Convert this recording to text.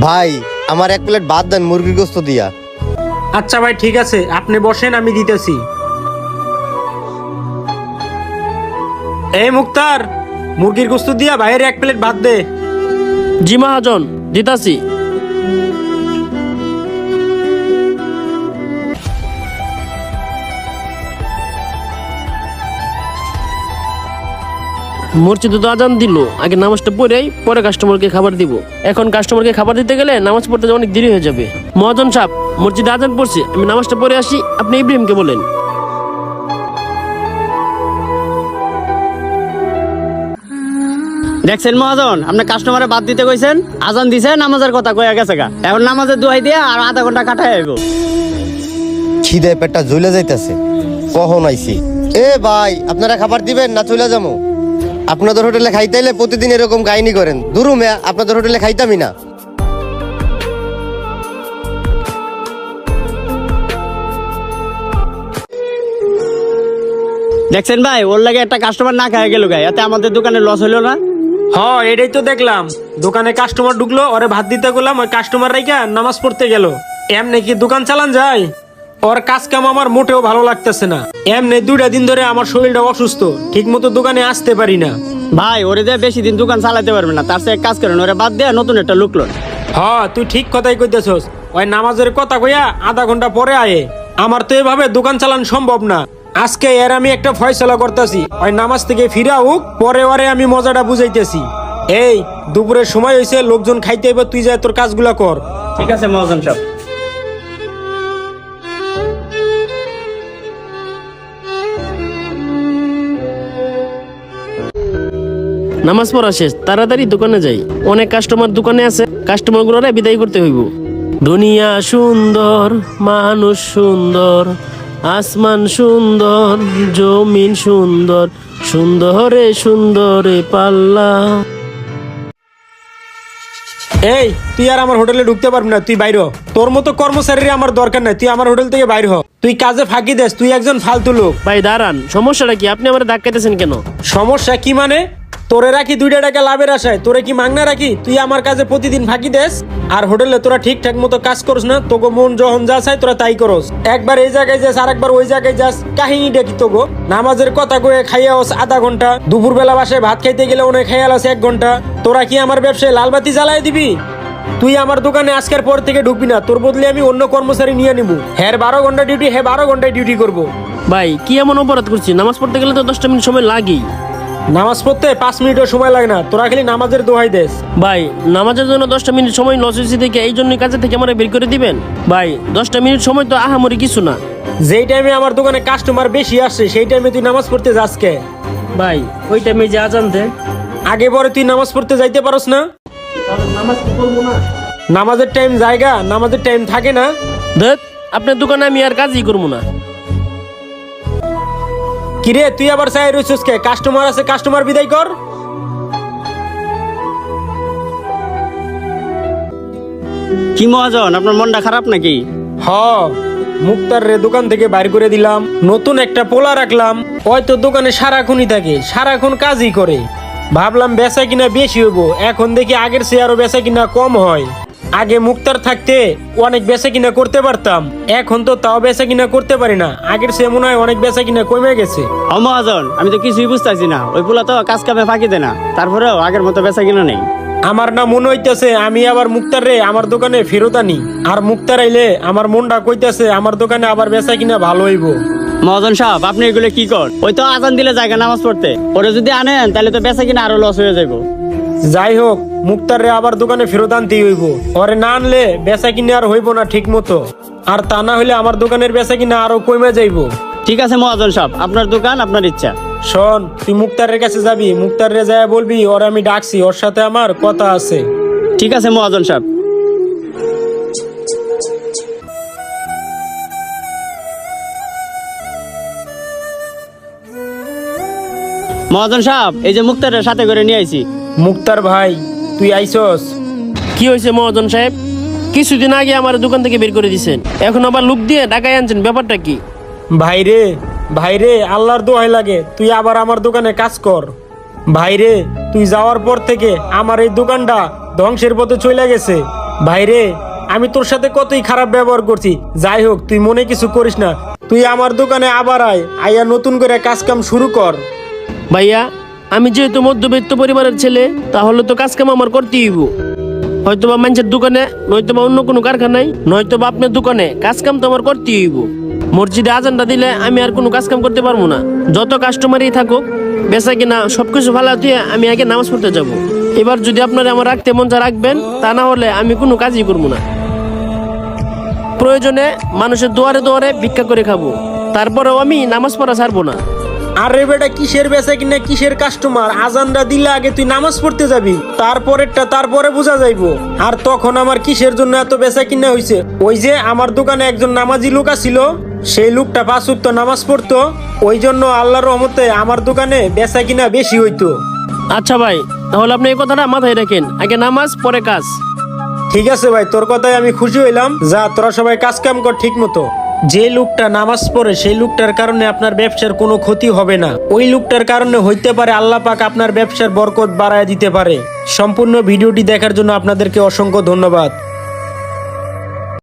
ভাই আমার এক প্লেট ভাত দেন মুরগির গোস্ত দিয়া। আচ্ছা ভাই ঠিক আছে, আপনি বসেন, আমি দিতেছি। এই মুক্তার, মুরগির গোস্ত দিয়া ভাইয়ের এক প্লেট ভাত দে। জি মহাজন, দিতাছি। মসজিদে তো আজান দিল, আগে নামাজটা পড়েই পরে কাস্টমারকে খাবার দিব। এখন কাস্টমারকে খাবার দিতে গেলে নামাজ পড়তে অনেক দেরি হয়ে যাবে। মহাজন সাহেব, মসজিদে আজান পড়ছে, আমি নামাজটা পড়ে আসি, আপনি ইব্রাহিমকে বলেন। দেখছেন মহাজন, আপনি কাস্টমারে বাদ দিতে কইছেন, আজান দিছে, নামাজের কথা কইয়া গেছে গা। এখন নামাজের দোহাই দিয়ে আর আধা ঘন্টা কাটাই আইব। খিদে পেটটা জ্বলে যাইতেছে, কখন আইছি। এ ভাই, আপনারা খাবার দিবেন না চলে যাবো? আপনাদের হোটেলে খাইতাইলে প্রতিদিন এরকম কাহিনী করেন। দুরু মেয়া, আপনাদের হোটেলে খাইতামই না। দেখছেন ভাই, ওর লাগে একটা কাস্টমার না খাই গেল গায়ে, এতে আমাদের দোকানে লস হইলো না? এটাই তো দেখলাম, দোকানে কাস্টমার ঢুকলো, ওরে ভাত দিতে গেলাম, ওই কাস্টমার রাইকা নামাজ পড়তে গেল। এমনি কি দোকান চালান যায়? ওর কাজ কাম আমার মোটেও ভালো লাগতেছে না। এমনি 2টা দিন ধরে আমার শরীরটা অসুস্থ, ঠিক মতো দোকানে আসতে পারি না। ভাই ওরে দিয়ে বেশি দিন দোকান চালাতে পারবে না, তার চেয়ে এক কাজ করেন, ওরে বাদ দিয়ে নতুন একটা লোক লোন। তুই ঠিক কথাই কইতেছস। ওই নামাজের কথা কইয়া আধা ঘন্টা পরে আয়ে। আমার তো এভাবে দোকান চালান সম্ভব না। আজকে এর আমি একটা ফয়সালা করতেছি, ওই নামাজ থেকে ফিরা হোক, পরে ওরে আমি মজাটা বুঝাইতেছি। এই দুপুরের সময় হয়েছে, লোকজন খাইতে এবার তুই যা তোর কাজগুলা কর। ঠিক আছে মহাজন সাহেব। নামাজ পড়া শেষ, তাড়াতাড়ি দোকানে যাই। অনেক কাস্টমার দোকানে আছে, কাস্টমার গুলোরে বিদায় করতে হইব। দুনিয়া সুন্দর, মানুষ সুন্দর, আসমান সুন্দর, জমিন সুন্দর, সুন্দরে সুন্দরে পাল্লা। এই তুই আর আমার হোটেলে ঢুকতে পারবি না, তুই বাইর হ। তোর মতো কর্মচারীর আমার দরকার নাই, তুই আমার হোটেল থেকে বাইর হ। তুই কাজে ফাঁকি দেস, তুই একজন ফালতু লোক। ভাই দাঁড়ান, সমস্যাটা কি? আপনি আমার ধাক্কাইতেছেন কেন? সমস্যা কি মানে? তোরে রাখি 2টা টাকা লাভের আশায়, তোরে কি মাগনা রাখি? তুই আমার কাজে প্রতিদিন ফাঁকি দেস, আর হোটেলে তোরা ঠিকঠাক মতো কাজ করস না। তোকে মন যখন যা চাই তোরা তাই করস। একবার এই জায়গায় যাস, আর একবার ওই জায়গায় যাস, কাহিনীটা কি তোগো? নামাজের কথা কয়ে খাইয়া হস আধা ঘন্টা, দুপুরবেলা বাসায় ভাত খাইতে গেলে অনেক খাইয়াল আছে 1 ঘন্টা। তোরা কি আমার ব্যবসায় লালবাতি জ্বালাই দিবি? তুই আমার দোকানে আজকের পর থেকে ঢুকবি না, তোর বদলে আমি অন্য কর্মচারী নিয়ে নিবো। 12 ঘন্টা ডিউটি, 12 ঘন্টায় ডিউটি করবো। ভাই কি এমন অপরাধ করছি? নামাজ পড়তে গেলে তো 10টা মিনিট সময় লাগেই। নামাজ পড়তে 5 মিনিটও সময় লাগে না, তোরা খালি নামাজের দোহাই দেস। ভাই নামাজের জন্য 10টা মিনিট সময় লস হয়েছে দেখে এই জন্যই কাজে থেকে আমার বের করে দিবেন? ভাই 10টা মিনিট সময় তো আহামরি কিছু না। যেই টাইমে আমার দোকানে কাস্টমার বেশি আসছে সেই টাইমে তুই নামাজ পড়তে যাস কে? ভাই ওই টাইমে যে আজান দেয়, আগে পরে তুই নামাজ পড়তে যাইতে পারস না? নামাজ কি পড়বো না? নামাজের টাইম জায়গা, নামাজের টাইম থাকে না। দেখ, আপনার দোকানে আমি আর কাজই করবো না। কিরে তুই আবার চাই রইছিস কে? কাস্টমার আছে, কাস্টমার বিদায় কর। কি মহাজন, আপনার মনটা খারাপ নাকি? মুক্তার রে দোকান থেকে বাইর করে দিলাম, নতুন একটা পোলা রাখলাম। হয়তো দোকানে সারাক্ষণই থাকে, সারাক্ষণ কাজই করে। ভাবলাম বেচা কিনা বেশি হইব, এখন দেখি আগের চেয়ে আরো বেচা কিনা কম হয়। আগে মুক্তার থাকতে অনেক বেচা কিনা করতে পারতাম, এখন তো তাও বেচা কিনা করতে পারি না। আগের চেয়ে মনে হয় অনেক বেচা কিনা কমে গেছে। মহাজন, আমি তো কিছুই বুঝতেছি না, ওই পোলা তো কাজ কামে ফাঁকি দেয় না, তারপরেও আগের মতো বেচা কিনা নেই। আমার না মনে হইতেছে আমি আবার মুক্তার রে আমার দোকানে ফেরত আনি, আর মুক্তার আইলে আমার মনটা কইতেছে আমার দোকানে আবার বেচা কিনা ভালো হইব। মহাজন সাহেব, আপনি এগুলো কি কর? ওই তো আজান দিলে জায়গা নামাজ পড়তে, ওরে যদি আনেন তাহলে তো বেচা কিনা আরো লস হয়ে যাইব। যাই হোক, মুক্তার রে আবার দোকানে ফেরত আনতেই হইব। ওরে না আনলে বেচা কিনা আর হইব না ঠিক মতো, আর তা না হইলে আমার দোকানের বেচা কিনা আরো কমে যাইব। ঠিক আছে মহাজন সাহেব, আপনার দোকান, আপনার ইচ্ছা। শোন, তুই মুক্তারের কাছে যাবি, মুক্তার রে যায় বলবি ওর আমি ডাকছি, ওর সাথে আমার কথা আছে। ঠিক আছে মহাজন সাহেব। মহাজন সাহেব, এই যে মুক্তারের সাথে করে নিয়ে আইছি। মুক্তার ভাই, তুই আইসস? কি হয়েছে মহাজন সাহেব? কিছুদিন আগে আমার দোকান থেকে বের করে দিছেন, এখন আবার লুক দিয়ে ঢাকায় আনছেন, ব্যাপারটা কি? ভাইরে আল্লাহর দোহাই লাগে, তুই আবার আমার দোকানে কাজ কর। ভাইরে, তুই যাওয়ার পর থেকে আমার এই দোকানটা ধ্বংসের পথে চলে গেছে। ভাইরে, আমি তোর সাথে কতই খারাপ ব্যবহার করছি, যাই হোক তুই মনে কিছু করিস না। তুই আমার দোকানে আবার আইয়া নতুন করে কাজ কাম শুরু কর। ভাইয়া, আমি যেহেতু মধ্যবিত্ত পরিবারের ছেলে, তাহলে তো কাজ কাম আমার করতেই হইব। হয়তোবা মানুষের দোকানে, নয়তোবা অন্য কোনো কারখানায়, নয়তোবা আপনার দোকানে কাজ কাম তো আমার করতেই হইব। মসজিদে আজানটা দিলে আমি আর কোনো কাজ কাম করতে পারবো না। যত কাস্টমারই থাকুক, বেচা কিনা সবকিছু ভালো দিয়ে আমি আগে নামাজ পড়তে যাব। এবার যদি আপনারা আমার রাখতে মন চা রাখবেন, তা না হলে আমি কোনো কাজই করবো না। প্রয়োজনে মানুষের দুয়ারে দুয়ারে ভিক্ষা করে খাবো, তারপরেও আমি নামাজ পড়া ছাড়বো না। আরে বেটা, কিসের বেচা কিনা, কিসের কাস্টমার? আজানটা দিলে আগে তুই নামাজ পড়তে যাবি, তারপরেরটা তারপরে বোঝা যাইবো। আর তখন আমার কিসের জন্য এত বেচা কিনা হইছে? ওই যে আমার দোকানে একজন নামাজি লোক ছিল, সেই লোকটা 5 ওয়াক্ত নামাজ পড়তো, ওই জন্য আল্লাহর রহমতে আমার দোকানে বেচা কিনা বেশি হইতো। আচ্ছা ভাই, তাহলে আপনি এই কথাটা মাথায় রাখেন, আগে নামাজ পরে কাজ। ঠিক আছে ভাই, তোর কথায় আমি খুশি হইলাম। যা, তোরা সবাই কাজ কাম কর ঠিক মতো। যে লোকটা নামাজ পড়ে সেই লোকটার কারণে আপনার ব্যবসার কোনো ক্ষতি হবে না। ওই লোকটার কারণে হইতে পারে আল্লাহ পাক আপনার ব্যবসার বরকত বাড়ায় দিতে পারে। সম্পূর্ণ ভিডিওটি দেখার জন্য আপনাদেরকে অসংখ্য ধন্যবাদ।